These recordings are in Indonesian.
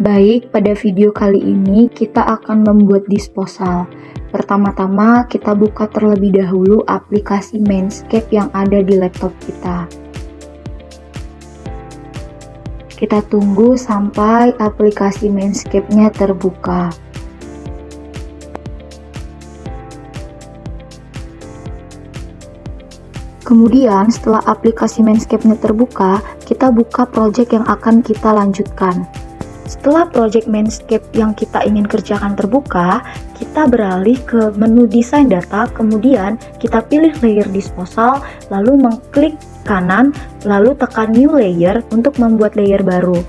Baik, pada video kali ini kita akan membuat disposal. Pertama-tama kita buka terlebih dahulu aplikasi Mainscape yang ada di laptop kita. Kita tunggu sampai aplikasi Mainscape-nya terbuka. Kemudian setelah aplikasi Mainscape-nya terbuka, kita buka project yang akan kita lanjutkan. Setelah project Mainscape yang kita ingin kerjakan terbuka, kita beralih ke menu desain data, kemudian kita pilih layer disposal, lalu mengklik kanan, lalu tekan new layer untuk membuat layer baru.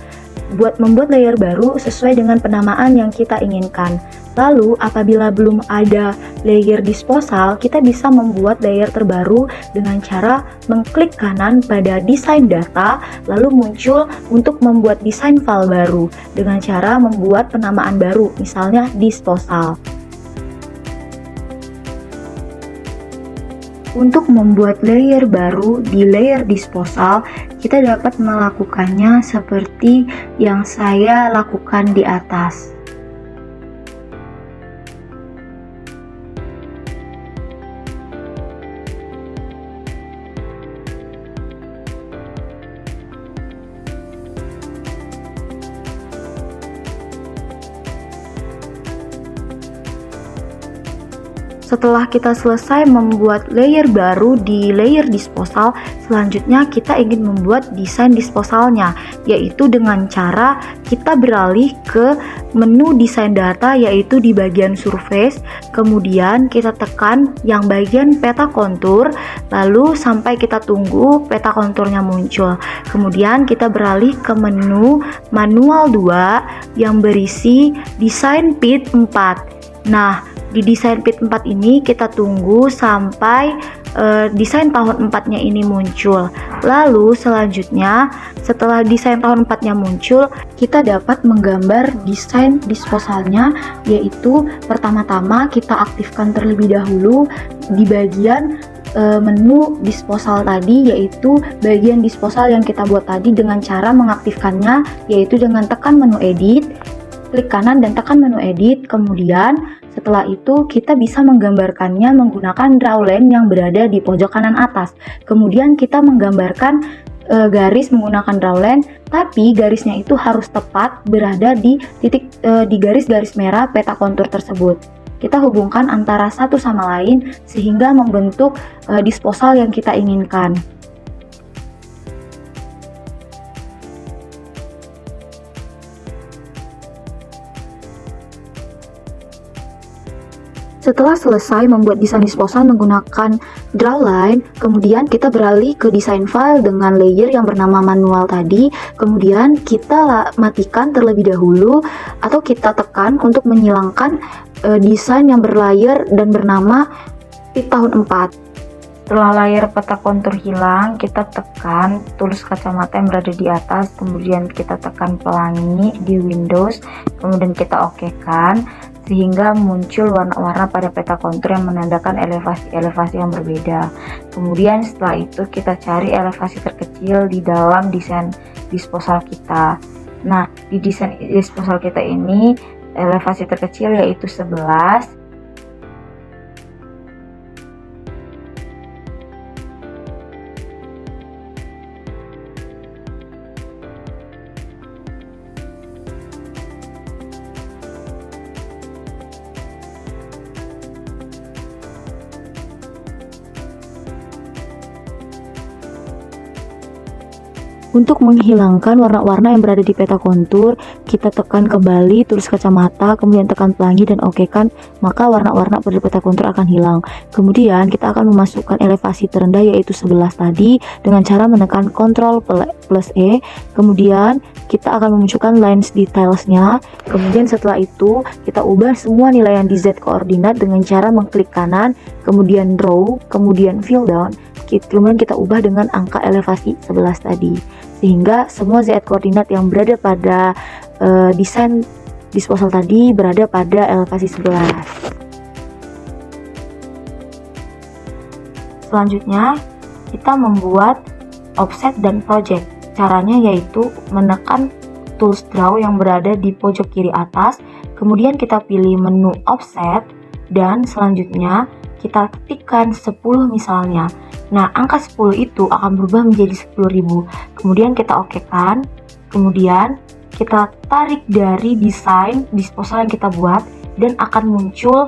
Buat membuat layer baru sesuai dengan penamaan yang kita inginkan. Lalu apabila belum ada layer disposal, kita bisa membuat layer terbaru dengan cara mengklik kanan pada desain data, lalu muncul untuk membuat desain file baru dengan cara membuat penamaan baru, misalnya disposal. Untuk membuat layer baru di layer disposal, kita dapat melakukannya seperti yang saya lakukan di atas. Setelah kita selesai membuat layer baru di layer disposal, selanjutnya kita ingin membuat desain disposalnya, yaitu dengan cara kita beralih ke menu desain data, yaitu di bagian surface, kemudian kita tekan yang bagian peta kontur, lalu sampai kita tunggu peta konturnya muncul. Kemudian kita beralih ke menu manual 2 yang berisi desain pit 4. Nah, di desain pit 4 ini kita tunggu sampai desain tahun 4-nya ini muncul. Lalu selanjutnya setelah desain tahun 4-nya muncul, kita dapat menggambar desain disposalnya, yaitu pertama-tama kita aktifkan terlebih dahulu di bagian menu disposal tadi, yaitu bagian disposal yang kita buat tadi dengan cara mengaktifkannya, yaitu dengan tekan menu edit, klik kanan dan tekan menu edit. Kemudian setelah itu kita bisa menggambarkannya menggunakan drawline yang berada di pojok kanan atas. Kemudian kita menggambarkan garis menggunakan drawline, tapi garisnya itu harus tepat berada di titik di garis-garis merah peta kontur tersebut. Kita hubungkan antara satu sama lain sehingga membentuk disposal yang kita inginkan. Setelah selesai membuat desain disposal menggunakan drawline, kemudian kita beralih ke desain file dengan layer yang bernama manual tadi. Kemudian kita matikan terlebih dahulu atau kita tekan untuk menghilangkan desain yang berlayer dan bernama pit tahun 4. Setelah layer peta kontur hilang, kita tekan tulis kacamata yang berada di atas, kemudian kita tekan pelangi di Windows, kemudian kita okekan sehingga muncul warna-warna pada peta kontur yang menandakan elevasi-elevasi yang berbeda. Kemudian setelah itu kita cari elevasi terkecil di dalam desain disposal kita. Nah, di desain disposal kita ini elevasi terkecil yaitu 11. Untuk menghilangkan warna-warna yang berada di peta kontur, kita tekan kembali tulis kacamata, kemudian tekan pelangi dan okekan, maka warna-warna pada peta kontur akan hilang. Kemudian kita akan memasukkan elevasi terendah yaitu 11 tadi dengan cara menekan Ctrl plus E. Kemudian kita akan memunculkan lines detailsnya. Kemudian setelah itu kita ubah semua nilai yang di Z koordinat dengan cara mengklik kanan, kemudian draw, kemudian fill down. Kemudian kita ubah dengan angka elevasi 11 tadi, sehingga semua Z koordinat yang berada pada desain disposal tadi berada pada elevasi 11. Selanjutnya kita membuat offset dan project. Caranya yaitu menekan tools draw yang berada di pojok kiri atas, kemudian kita pilih menu offset, dan selanjutnya kita ketikkan 10 misalnya. Nah, angka 10 itu akan berubah menjadi 10.000. Kemudian kita okekan, kemudian kita tarik dari desain disposal yang kita buat, dan akan muncul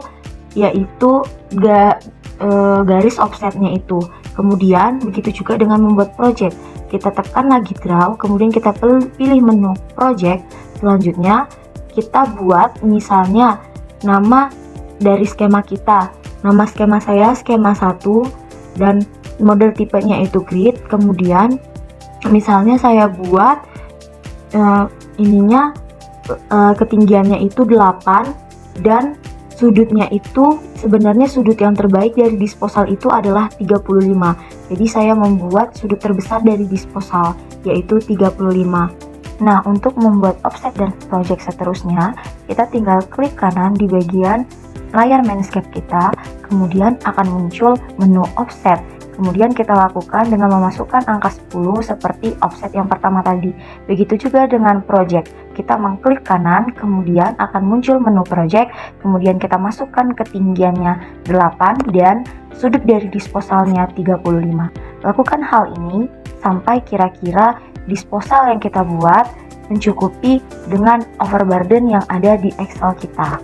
yaitu garis offsetnya itu. Kemudian begitu juga dengan membuat project, kita tekan lagi draw, kemudian kita pilih menu project. Selanjutnya kita buat misalnya nama dari skema kita. Nama skema saya skema 1 dan model tipenya itu grid. Kemudian misalnya saya buat ketinggiannya itu 8 dan sudutnya itu sebenarnya sudut yang terbaik dari disposal itu adalah 35. Jadi saya membuat sudut terbesar dari disposal yaitu 35. Nah, untuk membuat offset dan project seterusnya, kita tinggal klik kanan di bagian layar Manscape kita, kemudian akan muncul menu offset. Kemudian kita lakukan dengan memasukkan angka 10 seperti offset yang pertama tadi. Begitu juga dengan project. Kita mengklik kanan, kemudian akan muncul menu project, kemudian kita masukkan ketinggiannya 8 dan sudut dari disposalnya 35. Lakukan hal ini sampai kira-kira disposal yang kita buat mencukupi dengan overburden yang ada di Excel kita.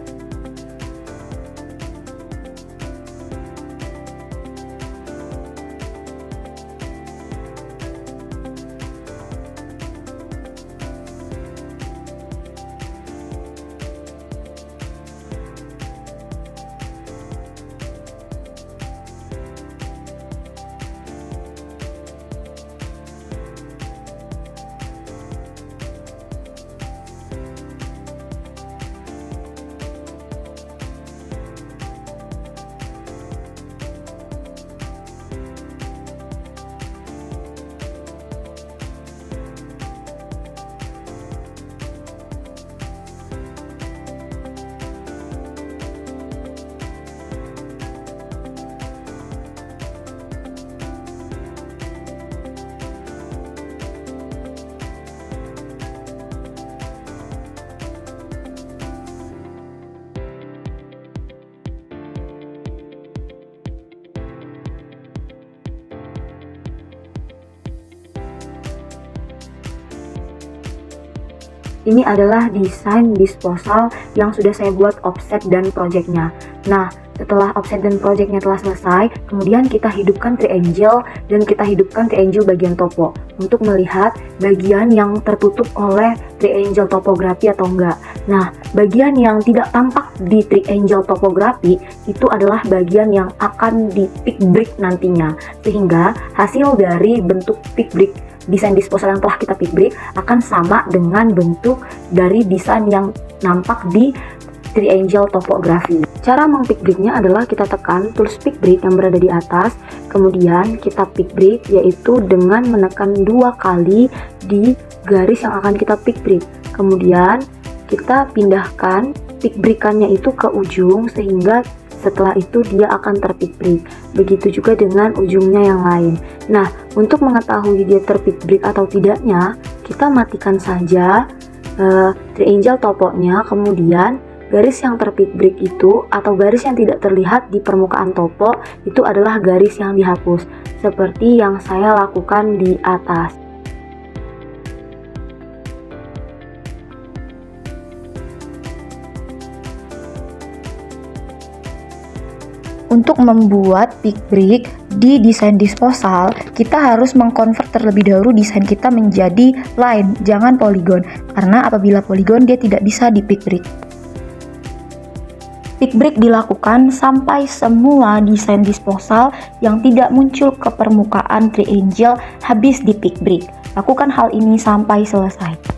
Ini adalah desain disposal yang sudah saya buat offset dan projectnya. Nah, setelah offset dan projectnya telah selesai, kemudian kita hidupkan triangle dan kita hidupkan triangle bagian topo untuk melihat bagian yang tertutup oleh triangle topografi atau enggak. Nah, bagian yang tidak tampak di triangle topografi itu adalah bagian yang akan di pick brick nantinya, sehingga hasil dari bentuk pick brick desain disposal yang telah kita pick brick akan sama dengan bentuk dari desain yang nampak di triangle topografi. Cara mengpick bricknya adalah kita tekan tools pick brick yang berada di atas, kemudian kita pick brick yaitu dengan menekan 2 kali di garis yang akan kita pick brick. Kemudian kita pindahkan pick brickannya itu ke ujung sehingga setelah itu dia akan terpick brick. Begitu juga dengan ujungnya yang lain. Nah, untuk mengetahui dia terpick brick atau tidaknya, kita matikan saja triangle toponya, kemudian garis yang terpick brick itu atau garis yang tidak terlihat di permukaan topo itu adalah garis yang dihapus, seperti yang saya lakukan di atas. Untuk membuat pick brick di desain disposal, kita harus mengkonvert terlebih dahulu desain kita menjadi line, jangan polygon. Karena apabila polygon dia tidak bisa di pick brick. Pick brick dilakukan sampai semua desain disposal yang tidak muncul ke permukaan triangle habis di pick brick. Lakukan hal ini sampai selesai.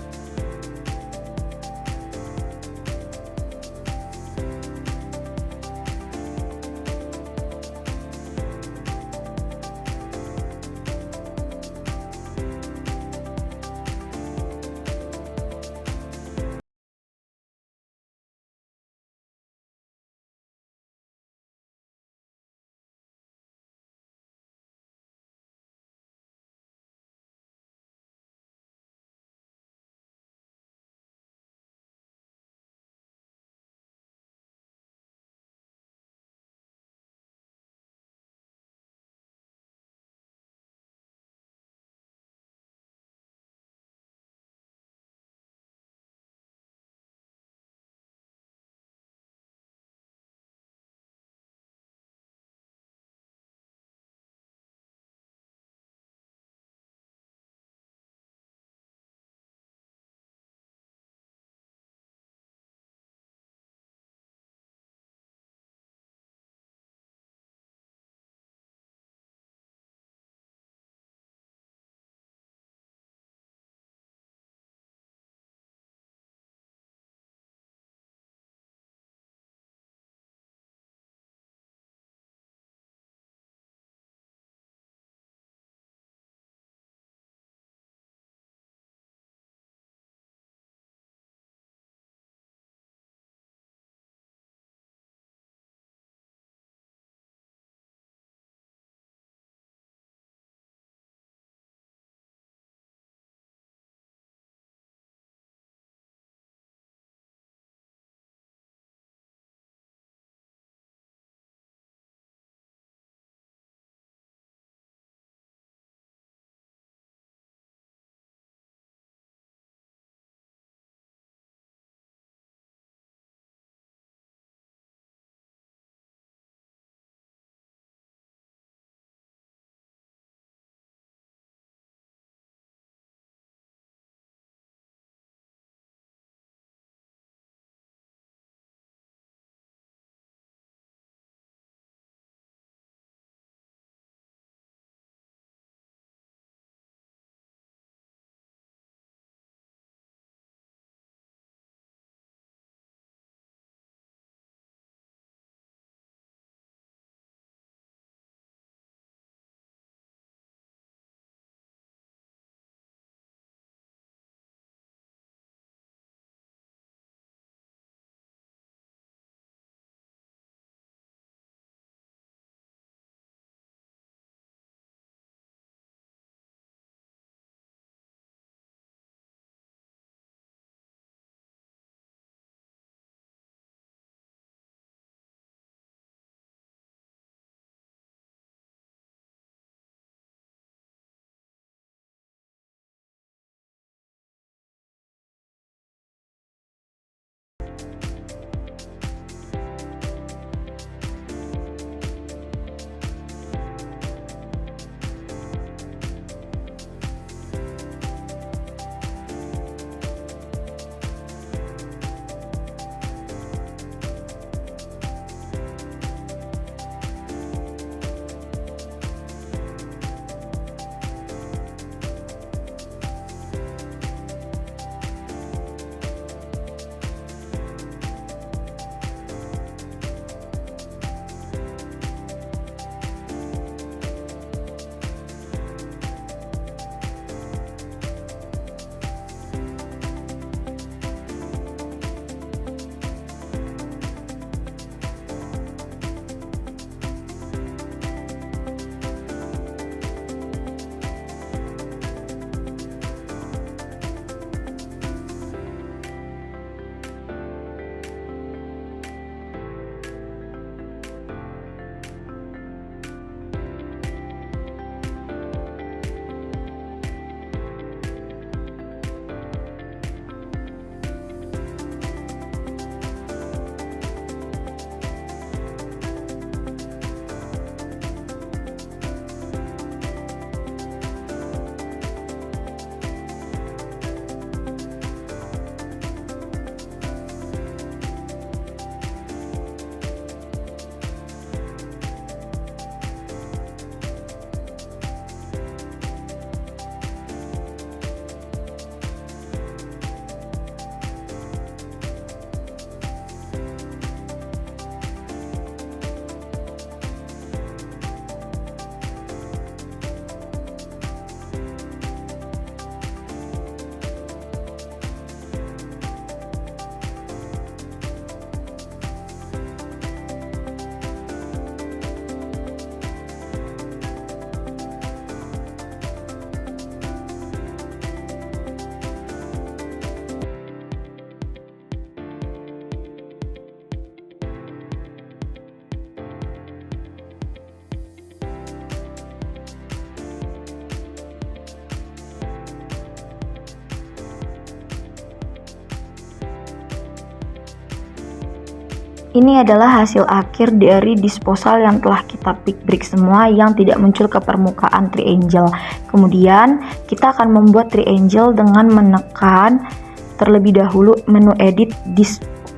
Ini adalah hasil akhir dari disposal yang telah kita pick break semua yang tidak muncul ke permukaan triangle. Kemudian kita akan membuat triangle dengan menekan terlebih dahulu menu edit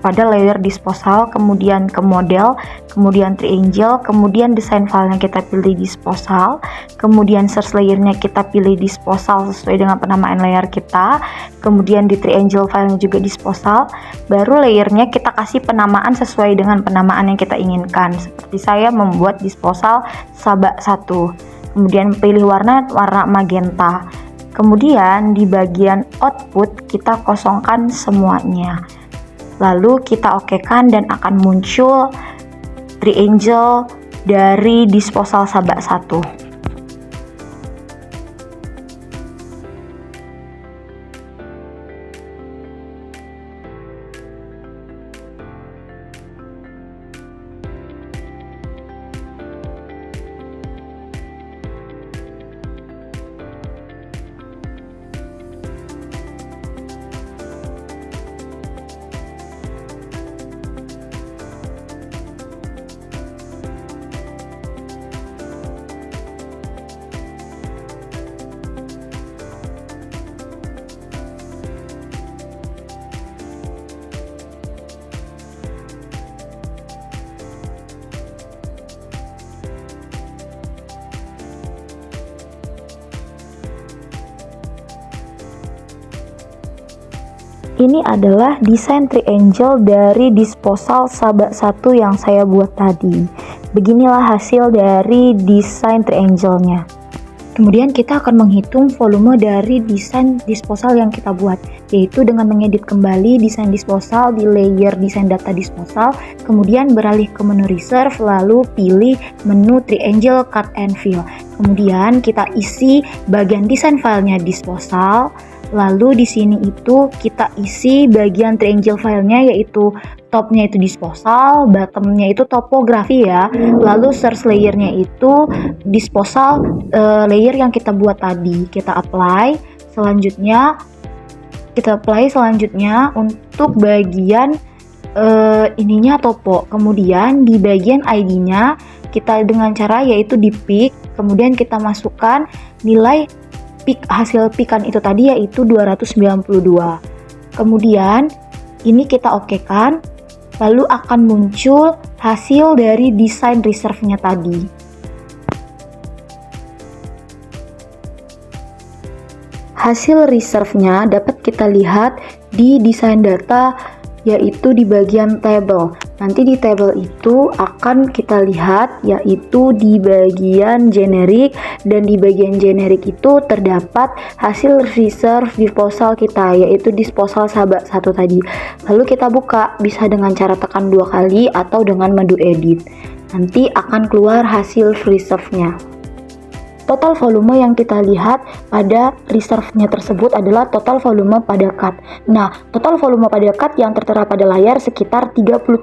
pada layer disposal, kemudian ke model, kemudian triangle, kemudian desain filenya kita pilih disposal, kemudian search layernya kita pilih disposal sesuai dengan penamaan layer kita, kemudian di triangle filenya juga disposal, baru layernya kita kasih penamaan sesuai dengan penamaan yang kita inginkan. Seperti saya membuat disposal sabak 1, kemudian pilih warna magenta. Kemudian di bagian output kita kosongkan semuanya. Lalu kita okekan dan akan muncul triangle dari disposal sabak 1. Ini adalah desain triangle dari disposal sabak 1 yang saya buat tadi. Beginilah hasil dari desain triangle-nya. Kemudian kita akan menghitung volume dari desain disposal yang kita buat, yaitu dengan mengedit kembali desain disposal di layer desain data disposal, kemudian beralih ke menu reserve, lalu pilih menu triangle cut and fill. Kemudian kita isi bagian desain filenya disposal. Lalu di sini itu kita isi bagian triangle filenya, yaitu topnya itu disposal, bottomnya itu topografi ya. Lalu search layernya itu disposal layer yang kita buat tadi. Kita apply selanjutnya untuk bagian ininya topo. Kemudian di bagian ID-nya kita dengan cara yaitu di pick, kemudian kita masukkan nilai hasil pikan itu tadi yaitu 292. Kemudian ini kita okekan, lalu akan muncul hasil dari desain reserve-nya tadi. Hasil reserve-nya dapat kita lihat di desain data yaitu di bagian table. Nanti di table itu akan kita lihat yaitu di bagian generik, dan di bagian generik itu terdapat hasil reserve disposal kita yaitu disposal sabak 1 tadi. Lalu kita buka, bisa dengan cara tekan 2 kali atau dengan menu edit. Nanti akan keluar hasil reserve-nya. Total volume yang kita lihat pada reserve-nya tersebut adalah total volume pada cut. Nah, total volume pada cut yang tertera pada layar sekitar 33.000.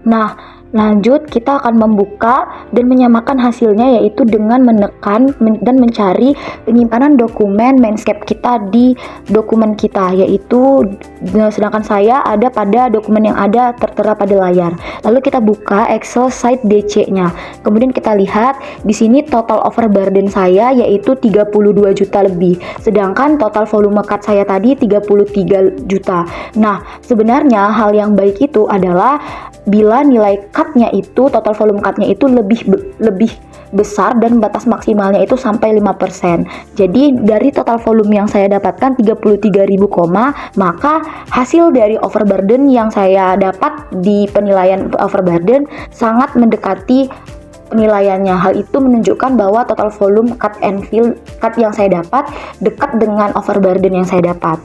Nah, lanjut kita akan membuka dan menyamakan hasilnya yaitu dengan menekan dan mencari penyimpanan dokumen Mainscape kita di dokumen kita, yaitu sedangkan saya ada pada dokumen yang ada tertera pada layar. Lalu kita buka Excel sheet DC-nya. Kemudian kita lihat di sini total overburden saya yaitu 32 juta lebih. Sedangkan total volume cut saya tadi 33 juta. Nah, sebenarnya hal yang baik itu adalah bila nilai cut-nya itu, total volume cut-nya itu lebih besar dan batas maksimalnya itu sampai 5%. Jadi dari total volume yang saya dapatkan 33.000, maka hasil dari overburden yang saya dapat di penilaian overburden sangat mendekati penilaiannya. Hal itu menunjukkan bahwa total volume cut and fill cut yang saya dapat dekat dengan overburden yang saya dapat.